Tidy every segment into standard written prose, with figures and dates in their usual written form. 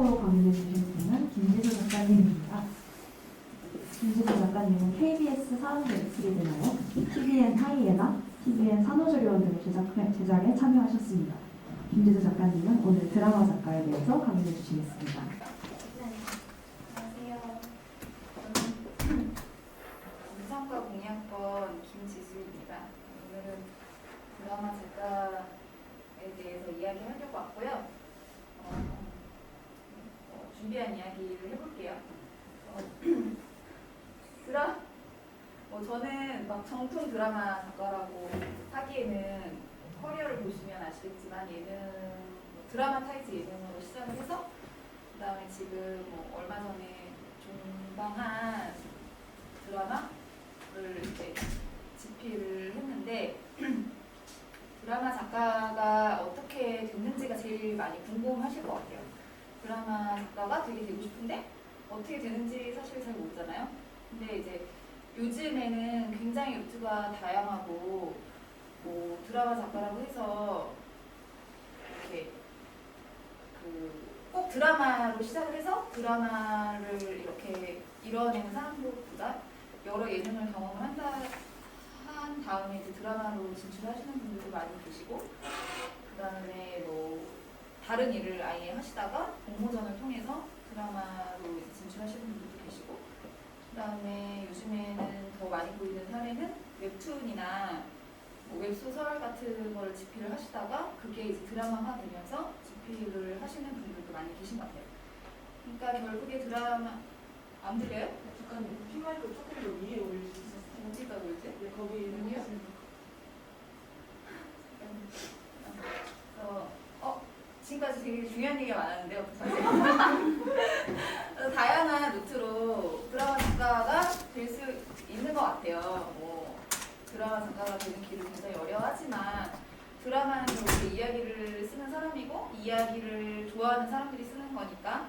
처음으로 강의해 주신 분은 김지수 작가님입니다. 김지수 작가님은 KBS 사람들 X리 되나요? TVN 하이에나, TVN 산후조리원 등의 제작에 참여하셨습니다. 김지수 작가님은 오늘 드라마 작가에 대해서 강의해 주시겠습니다. 네, 안녕하세요. 저는 문상과 공약번 김지수입니다. 오늘은 드라마 작가에 대해서 이야기하려고 왔고요. 준비한 이야기를 해볼게요. 저는 막 정통 드라마 작가라고 하기에는 커리어를 보시면 아시겠지만 드라마 타이틀 예능으로 시작을 해서 그 다음에 지금 얼마 전에 종방한 드라마를 이제 집필을 했는데 드라마 작가가 어떻게 됐는지가 제일 많이 궁금하실 것 같아요. 드라마 작가가 되게 되고 싶은데 어떻게 되는지 사실 잘 모르잖아요. 근데 이제 요즘에는 굉장히 루트가 다양하고 드라마 작가라고 해서 이렇게 꼭 드라마로 시작을 해서 드라마를 이렇게 이뤄내는 사람들보다 여러 예능을 경험을 한 다음에 이제 드라마로 진출하시는 분들도 많이 계시고, 그 다음에 다른 일을 아예 하시다가 공모전을 통해서 드라마로 이제 진출하시는 분들도 계시고, 그 다음에 요즘에는 더 많이 보이는 사례는 웹툰이나 웹소설 같은 걸 집필을 하시다가 그게 이제 드라마화 되면서 집필을 하시는 분들도 많이 계신 것 같아요. 그러니까 결국에 드라마 안 들려요? 작가님, 피마이크 조금 더 위에 올릴 수 있었어요? 어디다 올지? 네, 거기 여기요? 지금까지 되게 중요한 얘기가 많았는데 어떡하지? 다양한 루트로 드라마 작가가 될 수 있는 것 같아요. 드라마 작가가 되는 길을 굉장히 어려워하지만 드라마는 결국 이야기를 쓰는 사람이고 이야기를 좋아하는 사람들이 쓰는 거니까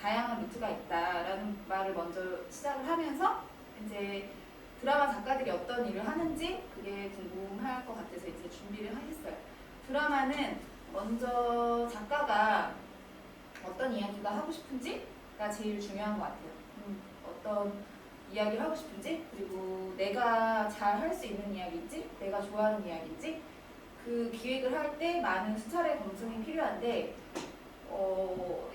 다양한 루트가 있다라는 말을 먼저 시작을 하면서 이제 드라마 작가들이 어떤 일을 하는지 그게 궁금할 것 같아서 이제 준비를 하겠어요. 드라마는 먼저 작가가 어떤 이야기가 하고 싶은지가 제일 중요한 것 같아요. 어떤 이야기를 하고 싶은지, 그리고 내가 잘 할 수 있는 이야기인지, 내가 좋아하는 이야기인지, 그 기획을 할 때 많은 수차례 검증이 필요한데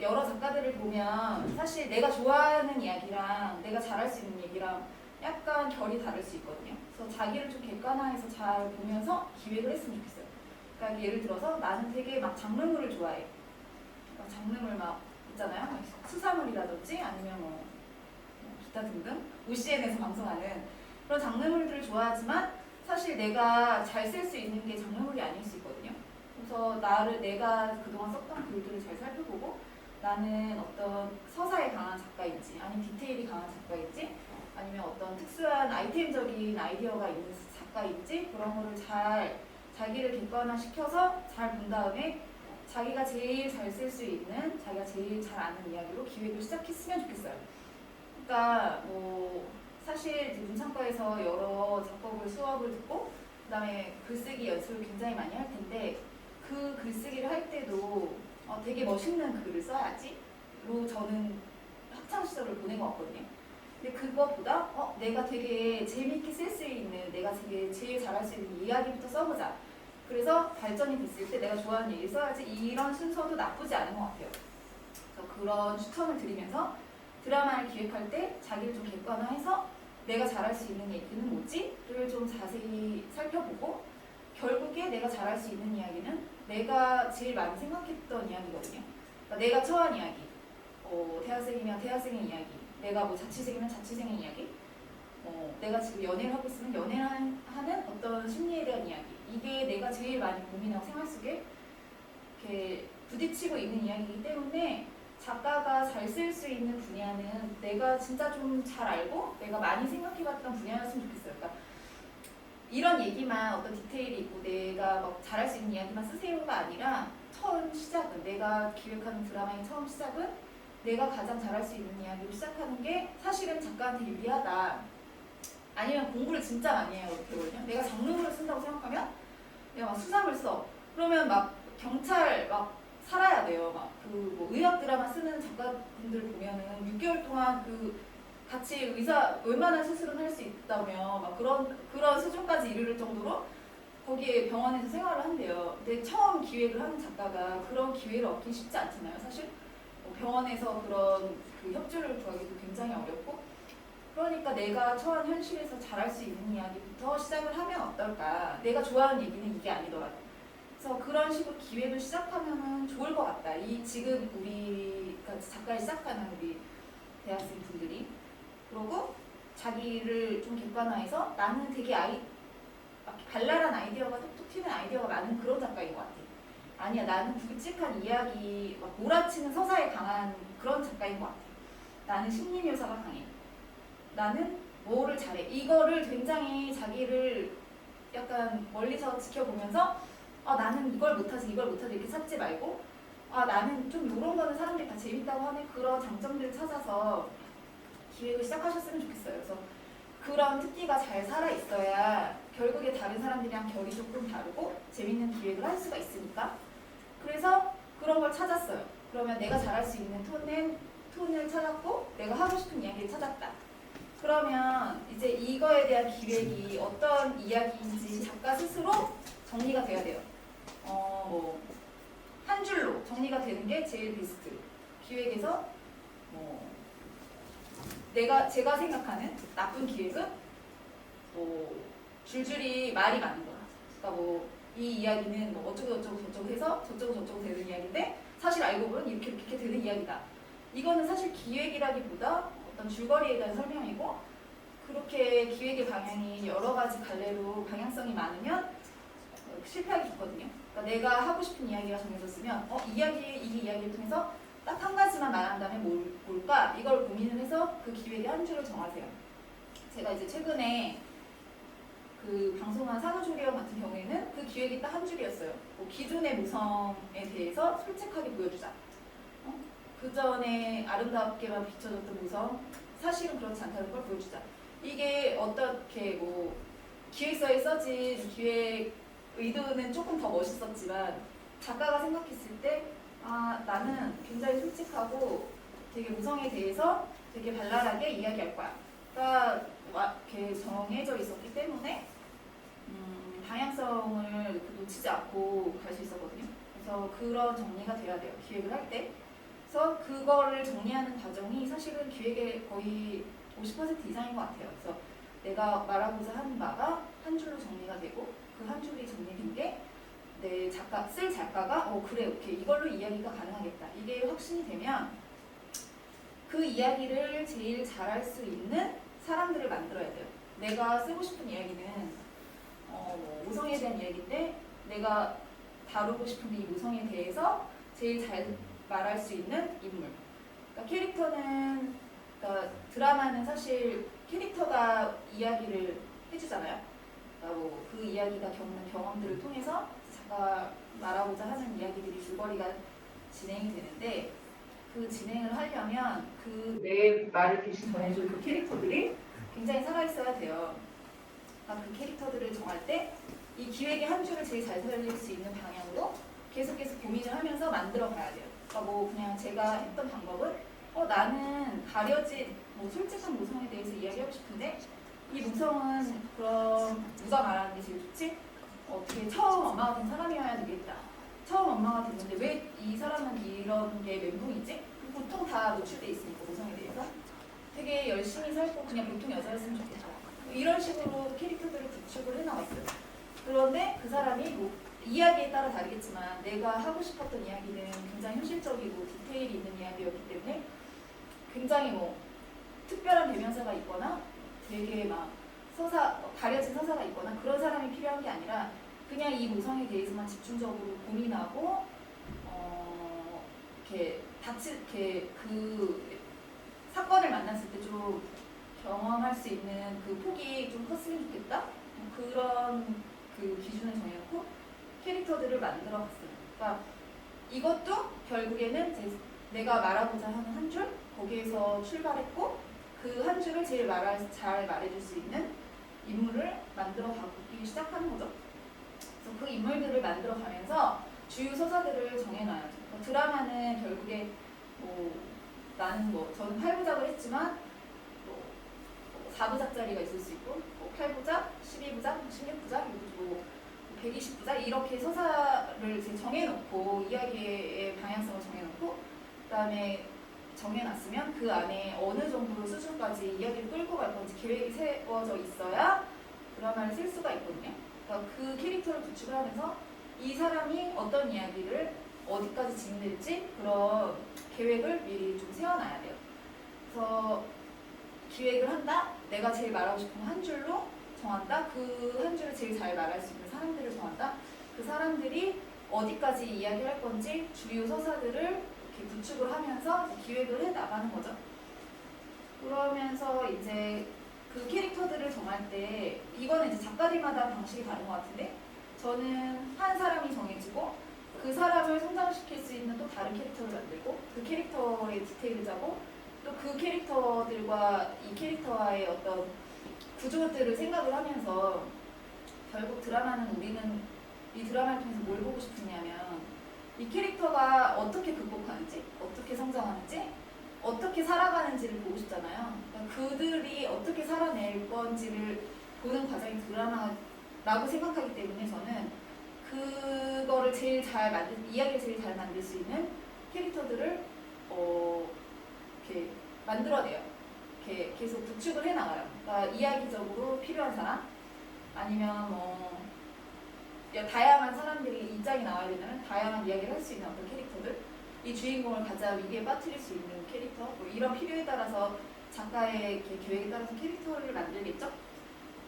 여러 작가들을 보면 사실 내가 좋아하는 이야기랑 내가 잘할 수 있는 얘기랑 약간 결이 다를 수 있거든요. 그래서 자기를 좀 객관화해서 잘 보면서 기획을 했으면 좋겠어요. 그러니까 예를 들어서 나는 되게 막 장르물을 좋아해. 장르물 막 있잖아요. 수사물이라든지 아니면 기타 등등 OCN에서 방송하는 그런 장르물들을 좋아하지만 사실 내가 잘 쓸 수 있는 게 장르물이 아닐 수 있거든요. 그래서 내가 그동안 썼던 글들을 잘 살펴보고 나는 어떤 서사에 강한 작가인지 아니면 디테일이 강한 작가인지 아니면 어떤 특수한 아이템적인 아이디어가 있는 작가인지 그런 거를 잘 자기를 객관화시켜서 잘 본 다음에 자기가 제일 잘 쓸 수 있는 자기가 제일 잘 아는 이야기로 기획을 시작했으면 좋겠어요. 그러니까 사실 문창과에서 여러 작법을 수업을 듣고 그다음에 글쓰기 연습을 굉장히 많이 할 텐데 그 글쓰기를 할 때도 되게 멋있는 글을 써야지로 저는 학창 시절을 보낸 것 같거든요. 근데 그것보다 내가 되게 재밌게 쓸 수 있는 내가 되게 제일 잘할 수 있는 이야기부터 써보자. 그래서 발전이 됐을 때 내가 좋아하는 얘기를 써야지. 이런 순서도 나쁘지 않은 것 같아요. 그래서 그런 추천을 드리면서 드라마를 기획할 때 자기를 좀 객관화해서 내가 잘할 수 있는 얘기는 뭐지?를 좀 자세히 살펴보고 결국에 내가 잘할 수 있는 이야기는 내가 제일 많이 생각했던 이야기거든요. 그러니까 내가 처한 이야기, 대학생이면 대학생의 이야기, 내가 자취생이면 자취생의 이야기, 내가 지금 연애를 하고 있으면 연애를 하는 어떤 심리에 대한 이야기, 이게 내가 제일 많이 고민하고 생활 속에 이렇게 부딪히고 있는 이야기이기 때문에 작가가 잘 쓸 수 있는 분야는 내가 진짜 좀 잘 알고 내가 많이 생각해봤던 분야였으면 좋겠어요. 그러니까 이런 얘기만 어떤 디테일이 있고 내가 막 잘할 수 있는 이야기만 쓰세요가 아니라 처음 시작은 내가 기획하는 드라마의 처음 시작은 내가 가장 잘할 수 있는 이야기로 시작하는 게 사실은 작가한테 유리하다. 아니면 공부를 진짜 많이 해요. 되거든요. 내가 장르물을 쓴다고 생각하면 내가 막 수사물 써. 그러면 막 경찰 막 살아야 돼요. 막 그 뭐 의학 드라마 쓰는 작가분들 보면은 6개월 동안 그 같이 의사 웬만한 수술은 할 수 있다며 막 그런 수준까지 이르를 정도로 거기에 병원에서 생활을 한대요. 근데 처음 기획을 하는 작가가 그런 기회를 얻기 쉽지 않잖아요, 사실. 병원에서 그런 그 협조를 구하기도 굉장히 어렵고. 그러니까 내가 처한 현실에서 잘할 수 있는 이야기부터 시작을 하면 어떨까. 내가 좋아하는 얘기는 이게 아니더라도. 그래서 그런 식으로 기획을 시작하면 좋을 것 같다. 이 지금 우리가 작가를 시작하는 우리 대학생 분들이. 그리고 자기를 좀 객관화해서 나는 되게 막 발랄한 아이디어가 톡톡 튀는 아이디어가 많은 그런 작가인 것 같아. 아니야, 나는 굵직한 이야기, 막 몰아치는 서사에 강한 그런 작가인 것 같아. 나는 심리 묘사가 강해. 나는 뭐를 잘해. 이거를 굉장히 자기를 약간 멀리서 지켜보면서 나는 이걸 못하지 이렇게 찾지 말고 나는 좀 이런 거는 사람들이 다 재밌다고 하는 그런 장점들을 찾아서 기획을 시작하셨으면 좋겠어요. 그래서 그런 특기가 잘 살아있어야 결국에 다른 사람들이랑 결이 조금 다르고 재밌는 기획을 할 수가 있으니까. 그래서 그런 걸 찾았어요. 그러면 내가 잘할 수 있는 톤을 찾았고 내가 하고 싶은 이야기를 찾았다. 그러면 이제 이거에 대한 기획이 어떤 이야기인지 작가 스스로 정리가 돼야 돼요. 뭐 한 줄로 정리가 되는 게 제일 베스트. 기획에서 제가 생각하는 나쁜 기획은 줄줄이 말이 많은 거야. 그러니까 이 이야기는 어쩌고 저쩌고 해서 저쩌고 되는 이야기인데 사실 알고 보면 이렇게 되는 이야기다. 이거는 사실 기획이라기보다 어떤 줄거리에 대한 설명이고, 그렇게 기획의 방향이 여러 가지 갈래로 방향성이 많으면 실패하기 좋거든요. 그러니까 내가 하고 싶은 이야기가 정해졌으면 이 이야기를 통해서 딱 한 가지만 말한다면 뭘까? 이걸 고민을 해서 그 기획의 한 줄을 정하세요. 제가 이제 최근에 그 방송한 산후조리원 같은 경우에는 그 기획이 딱 한 줄이었어요. 기존의 모성에 대해서 솔직하게 보여주자. 그 전에 아름답게만 비춰졌던 모성, 사실은 그렇지 않다는 걸 보여주자. 이게 어떻게 기획서에 써진 기획 의도는 조금 더 멋있었지만 작가가 생각했을 때 나는 굉장히 솔직하고 되게 모성에 대해서 되게 발랄하게 이야기할 거야. 그러니까 이렇게 정해져 있었기 때문에 방향성을 놓치지 않고 갈 수 있었거든요. 그래서 그런 정리가 돼야 돼요, 기획을 할 때. 그래서 그거를 정리하는 과정이 사실은 기획의 거의 50% 이상인 것 같아요. 그래서 내가 말하고자 하는 바가 한 줄로 정리가 되고 그 한 줄이 정리된 게 내 작가가 그래, 오케이, 이걸로 이야기가 가능하겠다. 이게 확신이 되면 그 이야기를 제일 잘할 수 있는 사람들을 만들어야 돼요. 내가 쓰고 싶은 이야기는 모성에 대한 이야기인데 내가 다루고 싶은 이 모성에 대해서 제일 잘 말할 수 있는 인물. 그러니까 캐릭터는, 그러니까 드라마는 사실 캐릭터가 이야기를 해주잖아요. 그러니까 그 이야기가 겪는 경험들을 통해서 작가가 말하고자 하는 이야기들이 줄거리가 진행이 되는데, 그 진행을 하려면 그 내 말을 대신 전해줄 그 캐릭터들이 굉장히 살아있어야 돼요. 그러니까 그 캐릭터들을 정할 때 이 기획의 한 줄을 제일 잘 살릴 수 있는 방향으로 계속 고민을 하면서 만들어 가야 돼요. 그러니까 그냥 제가 했던 방법은 나는 가려진 솔직한 모성에 대해서 이야기하고 싶은데 이 모성은 그럼 누가 말하는 게 제일 좋지? 어떻게 처음 엄마가 된 사람이어야 되겠다. 처음 엄마가 됐는데 왜 이 사람은 이런 게 멘붕이지? 보통 다 노출돼 있으니까 모성에 대해서 되게 열심히 살고 그냥 보통 여자였으면 좋겠다. 이런 식으로 캐릭터들을 구축을 해나왔어요. 그런데 그 사람이 이야기에 따라 다르겠지만 내가 하고 싶었던 이야기는 굉장히 현실적이고 디테일이 있는 이야기였기 때문에 굉장히 특별한 대명사가 있거나 되게 가려진 서사가 있거나 그런 사람이 필요한 게 아니라 그냥 이 모성에 대해서만 집중적으로 고민하고 그 사건을 만났을 때 좀 경험할 수 있는 그 폭이 좀 컸으면 좋겠다. 그런 그 기준을 정해놓고 캐릭터들을 만들어 봤어요. 그러니까 이것도 결국에는 내가 말하고자 하는 한 줄, 거기에서 출발했고 그 한 줄을 제일 잘 말해줄 수 있는 인물을 만들어 가기 시작하는 거죠. 그래서 그 인물들을 만들어 가면서 주요 서사들을 정해놔야죠. 드라마는 결국에 뭐 나는 뭐 저는 8부작을 했지만 뭐 4부작짜리가 있을 수 있고 뭐 8부작, 12부작, 16부작, 뭐 120부작 이렇게 서사를 이제 정해놓고 이야기의 방향성을 정해놓고 그다음에 정해놨으면 그 안에 어느 정도 수준까지 이야기를 끌고 갈 건지 계획이 세워져 있어야 드라마를 쓸 수가 있거든요. 그러니까 그 캐릭터를 구축을 하면서 이 사람이 어떤 이야기를 어디까지 진행될지 그런 계획을 미리 좀 세워놔야 돼요. 그래서 기획을 한다? 내가 제일 말하고 싶은 한 줄로 정한다? 그 한 줄을 제일 잘 말할 수 있는 사람들을 정한다? 그 사람들이 어디까지 이야기할 건지 주요 서사들을 이렇게 구축을 하면서 기획을 해 나가는 거죠. 그러면서 이제 그 캐릭터들을 정할 때 이거는 이제 작가들마다 방식이 다른 것 같은데 저는 한 사람이 정해지고 그 사람을 성장시킬 수 있는 또 다른 캐릭터를 만들고 그 캐릭터의 디테일을 짜고 또 그 캐릭터들과 이 캐릭터와의 어떤 구조들을 생각을 하면서 결국 드라마는 우리는 이 드라마를 통해서 뭘 보고 싶으냐면 이 캐릭터가 어떻게 극복하는지 어떻게 성장하는지 어떻게 살아가는지를 보고 싶잖아요. 그러니까 그들이 어떻게 살아낼 건지를 보는 과정이 드라마라고 생각하기 때문에 저는 그거를 제일 잘 이야기를 제일 잘 만들 수 있는 캐릭터들을 이렇게 만들어내요. 이렇게 계속 구축을 해나가요. 그러니까 이야기적으로 필요한 사람 아니면 뭐 다양한 사람들이 입장이 나와야 되면 다양한 이야기를 할 수 있는 어떤 캐릭터들 이 주인공을 가장 위기에 빠뜨릴 수 있는 캐릭터 뭐 이런 필요에 따라서 작가의 계획에 따라서 캐릭터를 만들겠죠.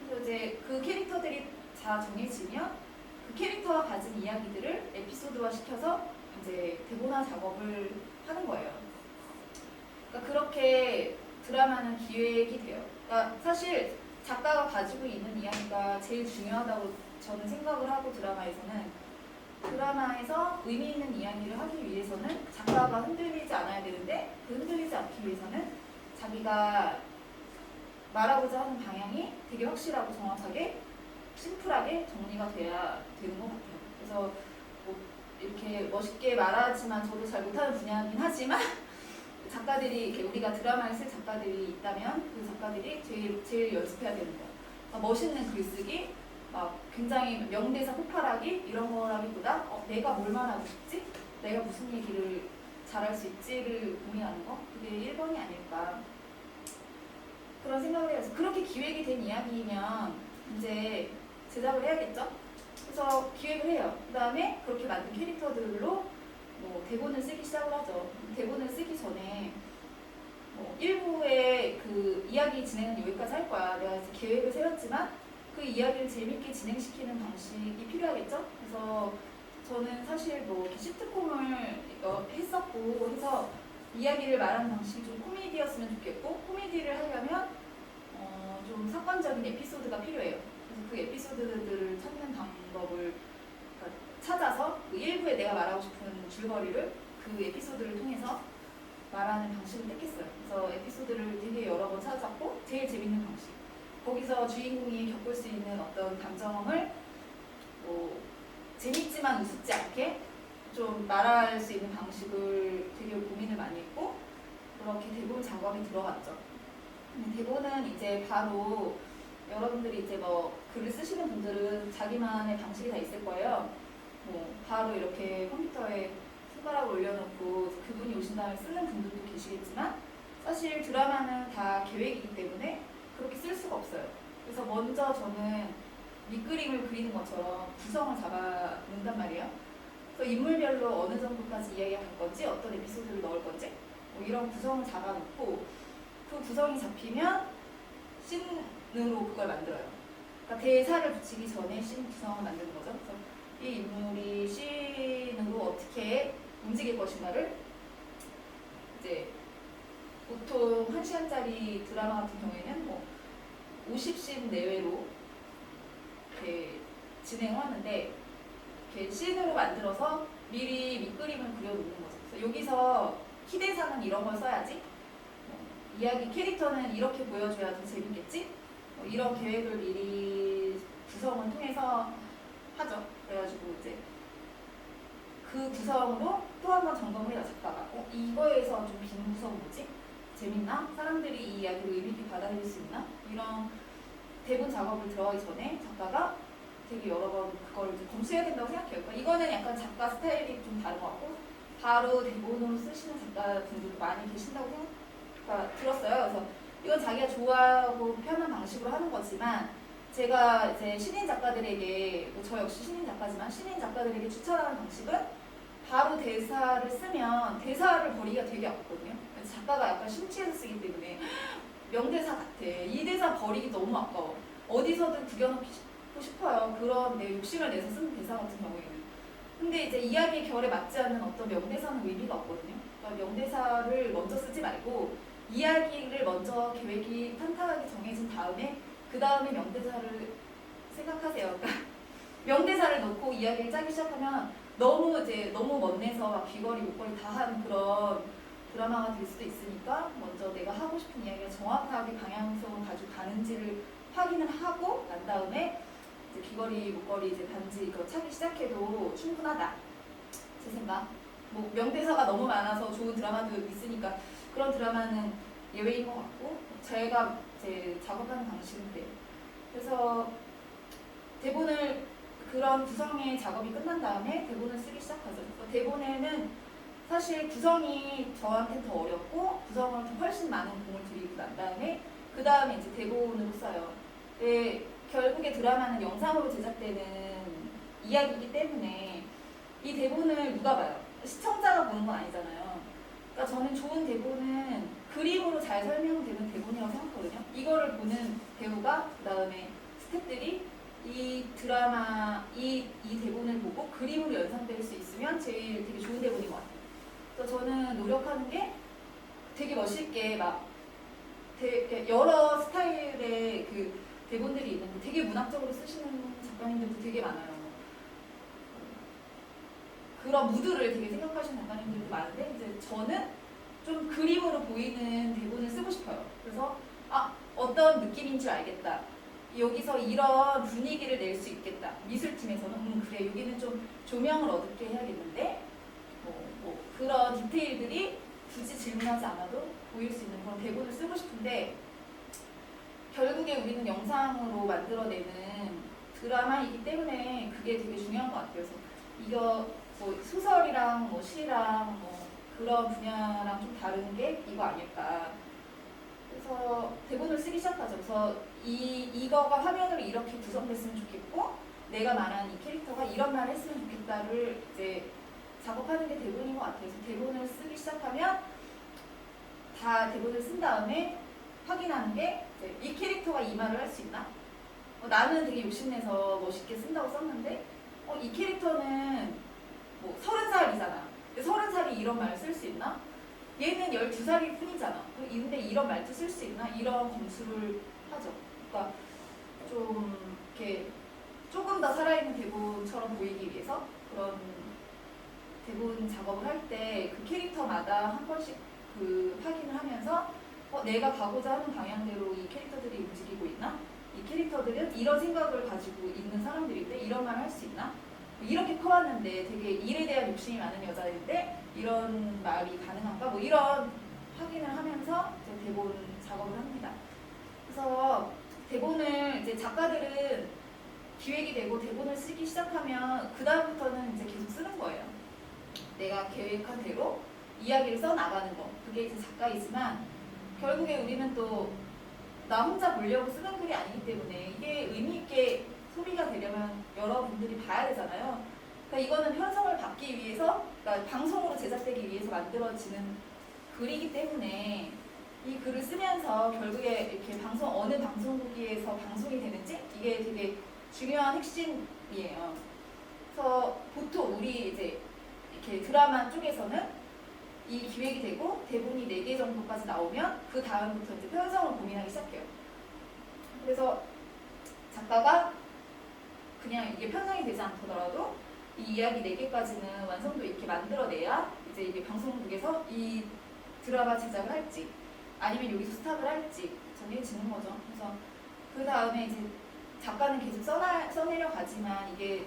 그래서 이제 그 캐릭터들이 다 정해지면 그 캐릭터가 가진 이야기들을 에피소드화 시켜서 이제 대본화 작업을 하는 거예요. 그러니까 그렇게 드라마는 기획이 돼요. 그러니까 사실 작가가 가지고 있는 이야기가 제일 중요하다고 저는 생각을 하고 드라마에서 의미 있는 이야기를 하기 위해서는 작가가 흔들리지 않아야 되는데 그 흔들리지 않기 위해서는 자기가 말하고자 하는 방향이 되게 확실하고 정확하게 심플하게 정리가 돼야 되는 것 같아요. 그래서 뭐 이렇게 멋있게 말하지만 저도 잘 못하는 분야이긴 하지만 작가들이 이렇게 우리가 드라마를 쓸 작가들이 있다면 그 작가들이 제일 연습해야 되는 거. 그러니까 멋있는 글쓰기, 막 굉장히 명대사 폭발하기 이런 거라기보다 내가 뭘 말하고 싶지? 내가 무슨 얘기를 잘할 수 있지를 고민하는 거 그게 1번이 아닐까 그런 생각을 해서 그렇게 기획이 된 이야기면 이제 제작을 해야겠죠? 그래서 기획을 해요. 그 다음에 그렇게 만든 캐릭터들로 뭐 대본을 쓰기 시작을 하죠. 대본을 쓰기 전에 뭐 1부의 그 이야기 진행은 여기까지 할 거야. 내가 이제 계획을 세웠지만 그 이야기를 재밌게 진행시키는 방식이 필요하겠죠? 그래서 저는 사실 뭐 이렇게 시트콤을 했었고 해서 이야기를 말하는 방식이 좀 코미디였으면 좋겠고 코미디를 하려면 좀 사건적인 에피소드가 필요해요. 그래서 그 에피소드들을 찾는 방법을 찾아서 그 1부에 내가 말하고 싶은 줄거리를 그 에피소드를 통해서 말하는 방식을 택했어요. 그래서 에피소드를 되게 여러 번 찾았고 제일 재밌는 방식 거기서 주인공이 겪을 수 있는 어떤 감정을 뭐 재밌지만 우습지 않게 좀 말할 수 있는 방식을 되게 고민을 많이 했고 그렇게 대본 작업이 들어갔죠. 대본은 이제 바로 여러분들이 이제 뭐 글을 쓰시는 분들은 자기만의 방식이 다 있을 거예요. 뭐 바로 이렇게 컴퓨터에 손가락을 올려놓고 그분이 오신 다음에 쓰는 분들도 계시겠지만 사실 드라마는 다 계획이기 때문에 그렇게 쓸 수가 없어요. 그래서 먼저 저는 밑그림을 그리는 것처럼 구성을 잡아놓는단 말이에요. 그래서 인물별로 어느 정도까지 이야기가 갈 건지 어떤 에피소드를 넣을 건지 뭐 이런 구성을 잡아놓고 그 구성이 잡히면 씬으로 그걸 만들어요. 그러니까 대사를 붙이기 전에 씬 구성을 만드는 거죠. 그래서 이 인물이 씬으로 어떻게 움직일 것인가를 이제 보통 1시간짜리 드라마 같은 경우에는 뭐 50씬 내외로 이렇게 진행을 하는데 이렇게 씬으로 만들어서 미리 밑그림을 그려놓는 거죠. 그래서 여기서 키대사는 이런 걸 써야지 이야기 캐릭터는 이렇게 보여줘야 더 재밌겠지? 이런 계획을 미리 구성을 통해서 하죠. 그래가지고 이제 그 구성으로 또 한 번 점검을 해요. 작가가 이거에서 좀 빈 구성 뭐지? 재밌나? 사람들이 이 이야기를 의미 있게 받아들일 수 있나? 이런 대본 작업을 들어가기 전에 작가가 되게 여러 번 그걸 이제 검수해야 된다고 생각해요. 그러니까 이거는 약간 작가 스타일이 좀 다른 것 같고 바로 대본으로 쓰시는 작가분들도 많이 계신다고 들었어요. 그래서 이건 자기가 좋아하고 편한 방식으로 하는 거지만 제가 이제 신인 작가들에게 저 역시 신인 작가지만 신인 작가들에게 추천하는 방식은 바로 대사를 쓰면 대사를 버리기가 되게 아깝거든요. 작가가 약간 심취해서 쓰기 때문에 명대사 같아. 이 대사 버리기 너무 아까워. 어디서든 구겨놓고 싶어요. 그런 내 욕심을 내서 쓰는 대사 같은 경우에는. 근데 이제 이야기의 결에 맞지 않는 어떤 명대사는 의미가 없거든요. 그러니까 명대사를 먼저 쓰지 말고 이야기를 먼저 계획이 탄탄하게 정해진 다음에 그 다음에 명대사를 생각하세요. 그러니까 명대사를 넣고 이야기를 짜기 시작하면 너무 멋내서 막 귀걸이 목걸이 다 하는 그런 드라마가 될 수도 있으니까 먼저 내가 하고 싶은 이야기가 정확하게 방향성을 가지고 가는지를 확인을 하고 난 다음에 이제 귀걸이 목걸이 이제 반지 이거 차기 시작해도 충분하다. 제 생각. 뭐 명대사가 너무 많아서 좋은 드라마도 있으니까 그런 드라마는 예외인 것 같고 제가 이제 작업하는 방식은 그래요. 그래서 대본을 그런 구성의 작업이 끝난 다음에 대본을 쓰기 시작하죠. 대본에는 사실 구성이 저한테 더 어렵고 구성을 훨씬 많은 공을 들이고 난 다음에 그 다음에 이제 대본으로 써요. 결국에 드라마는 영상으로 제작되는 이야기이기 때문에 이 대본을 누가 봐요? 시청자가 보는 건 아니잖아요. 그러니까 저는 좋은 대본은 그림으로 잘 설명되는 대본이라고 생각하거든요. 이거를 보는 배우가 그 다음에 스태프들이 이 드라마, 이 대본을 보고 그림으로 연상될 수 있으면 제일 되게 좋은 대본인 것 같아요. 그래서 저는 노력하는 게 되게 멋있게 막 여러 스타일의 그 대본들이 있는데 되게 문학적으로 쓰시는 작가님들도 되게 많아요. 그런 무드를 되게 생각하시는 작가님들도 많은데 이제 저는 좀 그림으로 보이는 대본을 쓰고 싶어요. 그래서 어떤 느낌인 줄 알겠다. 여기서 이런 분위기를 낼 수 있겠다. 미술팀에서는 그래 여기는 좀 조명을 어둡게 해야겠는데 뭐 그런 디테일들이 굳이 질문하지 않아도 보일 수 있는 그런 대본을 쓰고 싶은데 결국에 우리는 영상으로 만들어내는 드라마이기 때문에 그게 되게 중요한 것 같아요. 그래서 이거 뭐 소설이랑 뭐 시랑 뭐 그런 분야랑 좀 다른 게 이거 아닐까. 그래서 대본을 쓰기 시작하죠. 그래서 이거가 화면으로 이렇게 구성됐으면 좋겠고 내가 말한 이 캐릭터가 이런 말을 했으면 좋겠다를 이제 작업하는 게 대본인 것 같아요. 그래서 대본을 쓰기 시작하면 다 대본을 쓴 다음에 확인하는 게 이 캐릭터가 이 말을 할 수 있나? 나는 되게 욕심내서 멋있게 쓴다고 썼는데 이 캐릭터는 뭐 30살이잖아. 30살이 이런 말을 쓸 수 있나? 얘는 12살일 뿐이잖아. 근데 이런 말도 쓸 수 있나? 이런 검수를 하죠. 그러니까 좀 이렇게 조금 더 살아있는 대본처럼 보이기 위해서 그런 대본 작업을 할 때 그 캐릭터마다 한 번씩 그 확인을 하면서 내가 가고자 하는 방향대로 이 캐릭터들이 움직이고 있나? 이 캐릭터들은 이런 생각을 가지고 있는 사람들인데 이런 말을 할 수 있나? 이렇게 커왔는데 되게 일에 대한 욕심이 많은 여자인데 이런 말이 가능한가? 뭐 이런 확인을 하면서 이제 대본 작업을 합니다. 그래서 대본을 이제 작가들은 기획이 되고 대본을 쓰기 시작하면 그 다음부터는 이제 계속 쓰는 거예요. 내가 계획한 대로 이야기를 써 나가는 거. 그게 이제 작가이지만 결국에 우리는 또 나 혼자 보려고 쓰는 글이 아니기 때문에 이게 의미 있게 소비가 되려면 여러분들이 봐야 되잖아요. 그러니까 이거는 편성을 받기 위해서, 그러니까 방송으로 제작되기 위해서 만들어지는 글이기 때문에 이 글을 쓰면서 결국에 이렇게 어느 방송국에서 방송이 되는지 이게 되게 중요한 핵심이에요. 그래서 보통 우리 이제 이렇게 드라마 쪽에서는 이 기획이 되고 대본이 4개 정도까지 나오면 그 다음부터 이제 편성을 고민하기 시작해요. 그래서 작가가 그냥 이게 편성이 되지 않더라도 이 이야기 4개까지는 완성도 있게 만들어내야 이제 이게 방송국에서 이 드라마 제작을 할지 아니면 여기서 스탑을 할지 정해지는 거죠. 그래서 그 다음에 이제 작가는 계속 써내려 가지만 이게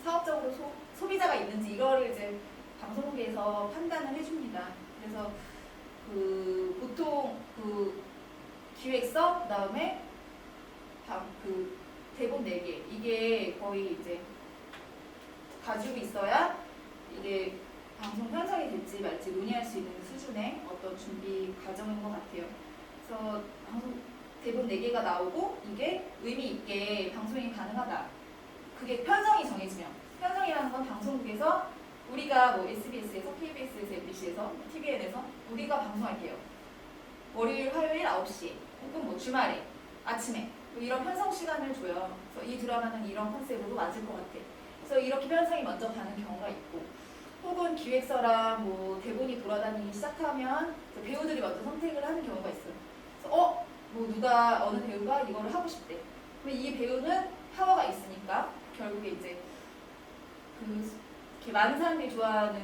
사업적으로 소비자가 있는지 이거를 이제 방송국에서 판단을 해줍니다. 그래서 그 보통 그 기획서 그다음에 그 대본 4개 이게 거의 이제 가지고 있어야 이게 방송 편성이 될지 말지 논의할 수 있는 수준의 어떤 준비 과정인 것 같아요. 그래서 방송 대본 4개가 나오고 이게 의미 있게 방송이 가능하다. 그게 편성이 정해지면 편성이라는 건 방송국에서 우리가 뭐 SBS에서, KBS에서, MBC에서, TVN에서 우리가 방송할게요. 월요일, 화요일 9시 혹은 뭐 주말에 아침에 뭐 이런 편성 시간을 줘요. 그래서 이 드라마는 이런 컨셉으로 맞을 것 같아. 그래서 이렇게 편성이 먼저 가는 경우가 있고 혹은 기획서랑 뭐 대본이 돌아다니기 시작하면 배우들이 먼저 선택을 하는 경우가 있어요. 그래서 뭐 누가 어느 배우가 이거를 하고 싶대. 근데 이 배우는 파워가 있으니까 결국에 이제 이렇게 많은 사람들이 좋아하는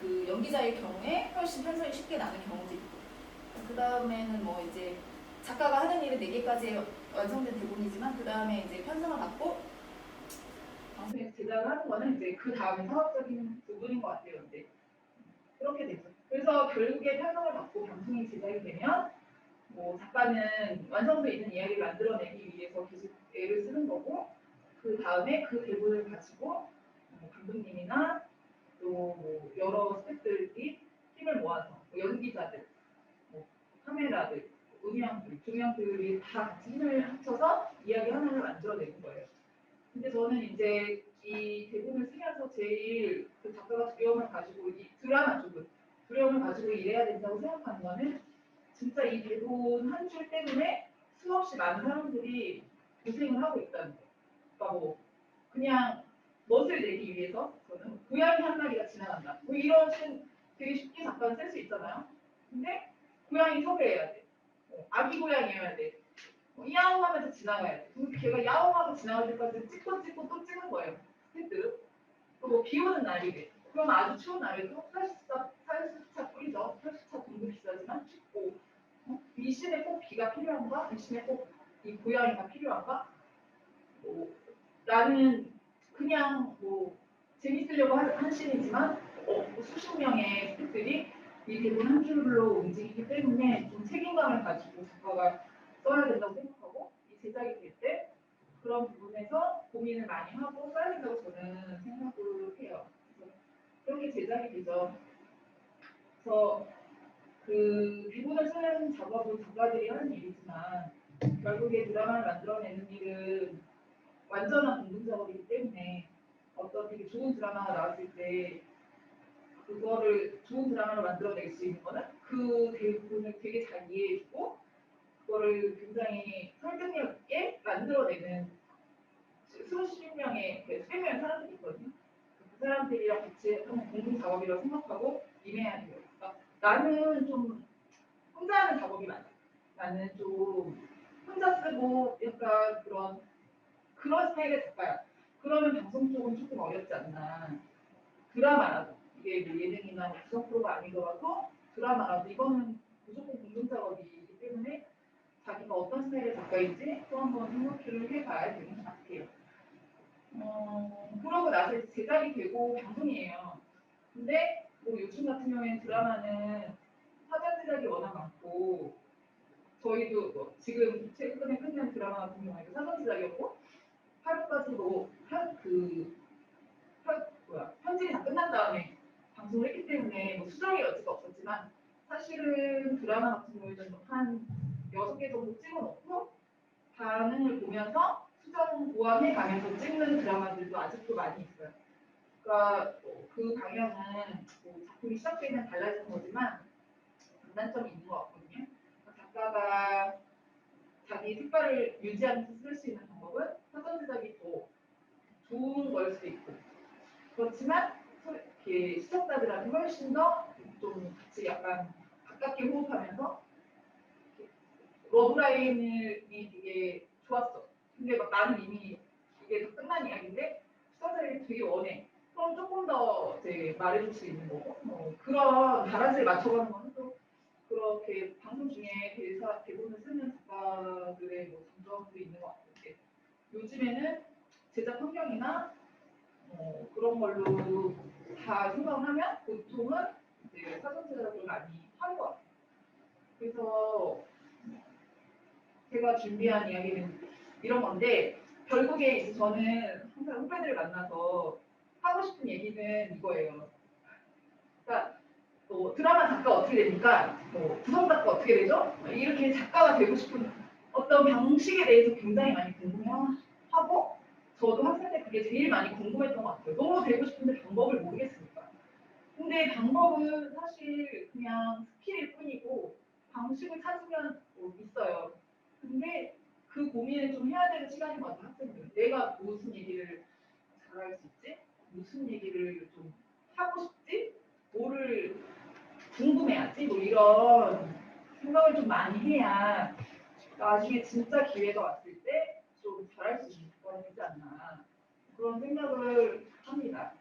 그 연기자의 경우에 훨씬 편성이 쉽게 나는 경우도 있고 그 다음에는 뭐 이제 작가가 하는 일은 4개까지 완성된 대본이지만 그 다음에 이제 편성을 받고 방송에서 제작을 하는 거는 이제 그 다음에 사업적인 부분인 것 같아요. 이제 그렇게 되죠. 그래서 결국에 편성을 받고 방송이 제작이 되면 뭐 작가는 완성도 있는 이야기를 만들어내기 위해서 계속 애를 쓰는 거고 그 다음에 그 대본을 가지고 감독님이나 또 뭐 여러 스태프들이 힘을 모아서 뭐 연기자들, 뭐 카메라들, 음향들, 조명들이 다 같이 힘을 합쳐서 이야기 하나를 만들어내는 거예요. 근데 저는 이제 이 대본을 쓰면서 제일 그 작가가 두려움을 가지고 이 드라마 쪽은 두려움을 가지고 일해야 된다고 생각하는 거는 진짜 이 대본 한 줄 때문에 수없이 많은 사람들이 고생을 하고 있다는 거예요. 그러니까 뭐 그냥 멋을 내기 위해서 저는 고양이 한 마리가 지나간다. 뭐 이런 식 되게 쉽게 잠깐 쓸 수 있잖아요. 근데 고양이 섭외해야 돼. 아기 고양이여야 돼. 야옹하면서 지나가야 돼. 근데 걔가 야옹하고 지나갈 때까지 찍고 또 찍은 거예요. 스태프들은. 또 비 오는 날이래. 그럼 아주 추운 날에도 80차 뿌리죠. 80차 돈도 비싸지만 춥고 이 씬에 꼭 비가 필요한가? 이 씬에 꼭 이 고양이가 필요한가? 나는 그냥 뭐 재밌으려고 한 씬이지만 수십 명의 스태프들이 이 대본 한 줄로 움직이기 때문에 좀 책임감을 가지고 작가가 써야 된다고 생각하고 이 제작이 될 때 그런 부분에서 고민을 많이 하고 써야 된다고 저는 생각을 해요. 그래서 그렇게 제작이 되죠. 그래서 그 대본을 쓰는 작업은 작가들이 하는 일이지만 결국에 드라마를 만들어내는 일은 완전한 공동 작업이기 때문에 어떤 되게 좋은 드라마가 나왔을 때 그거를 좋은 드라마로 만들어낼 수 있는 거는 그 대본을 되게 잘 이해해주고 그거를 굉장히 설득력 있게 만들어내는 수십 명의 수백 명의 사람들이 있거든요. 그 사람들이랑 같이 하는 공동 작업이라고 생각하고 임해야 돼요. 그러니까 나는 좀 혼자 하는 작업이 많아. 나는 좀 혼자 쓰고 약간 그런 스타일의 작가야. 그러면 방송 쪽은 조금 어렵지 않나. 드라마라도 이게 뭐 예능이나 뭐 구성 프로가 아니더라도 드라마라도 이거는 무조건 공동 작업이기 때문에 자기가 어떤 스타일의 작가인지 또 한번 생각을 해봐야 되는 것 같아요. 그러고 나서 이제 제작이 되고 방송이에요. 근데 뭐 요즘 같은 경우에는 드라마는 사전 제작이 워낙 많고 저희도 뭐 지금 최근에 끝낸 드라마 같은 경우에도 사전 제작이었고 하루까지 편집이 다 끝난 다음에 방송을 했기 때문에 뭐 수정의 여지가 없었지만 사실은 드라마 같은 경우에는 한 6개 정도 찍어놓고 반응을 보면서 수정 보완해 가면서 찍는 드라마들도 아직도 많이 있어요. 그러니까 그 방향은 뭐 작품이 시작되면 달라지는 거지만 장단점이 있는 것 같거든요. 작가가 자기 색깔을 유지하면서 쓸 수 있는 방법은 사전 제작이 더 좋은 걸 수도 있고 그렇지만 이렇게 시청자들한테 훨씬 더 좀 같이 약간 가깝게 호흡하면서 러브라인이 되게 좋았어. 근데 막 나는 이미 이게 다 끝난 이야기인데 시청자들이 되게 원해. 그럼 조금 더 이제 말해줄 수 있는 거고 그런 바란스를 맞춰가는 거는 또 그렇게 방송 중에 대본을 쓰는 작가들의 뭐 장점도 있는 것 같아요. 요즘에는 제작 환경이나 그런 걸로 다 생각을 하면 보통은 이제 사전 제작을 많이 하는 것 같아요. 그래서 제가 준비한 이야기는 이런 건데 결국에 이제 저는 항상 후배들을 만나서 하고 싶은 얘기는 이거예요. 그러니까 뭐 드라마 작가 어떻게 됩니까? 뭐 구성 작가 어떻게 되죠? 이렇게 작가가 되고 싶은 어떤 방식에 대해서 굉장히 많이 궁금해하고 저도 학생 때 그게 제일 많이 궁금했던 것 같아요. 너무 되고 싶은데 방법을 모르겠으니까. 근데 방법은 사실 그냥 스킬일 뿐이고 방식을 찾으면 뭐 있어요. 근데 그 고민을 좀 해야 되는 시간인 것 같아요, 학생들은. 내가 무슨 얘기를 잘할 수 있지? 무슨 얘기를 좀 하고 싶지? 뭐를 궁금해하지? 뭐 이런 생각을 좀 많이 해야 나중에 진짜 기회가 왔을 때 좀 잘할 수 있는 거지 않나 그런 생각을 합니다.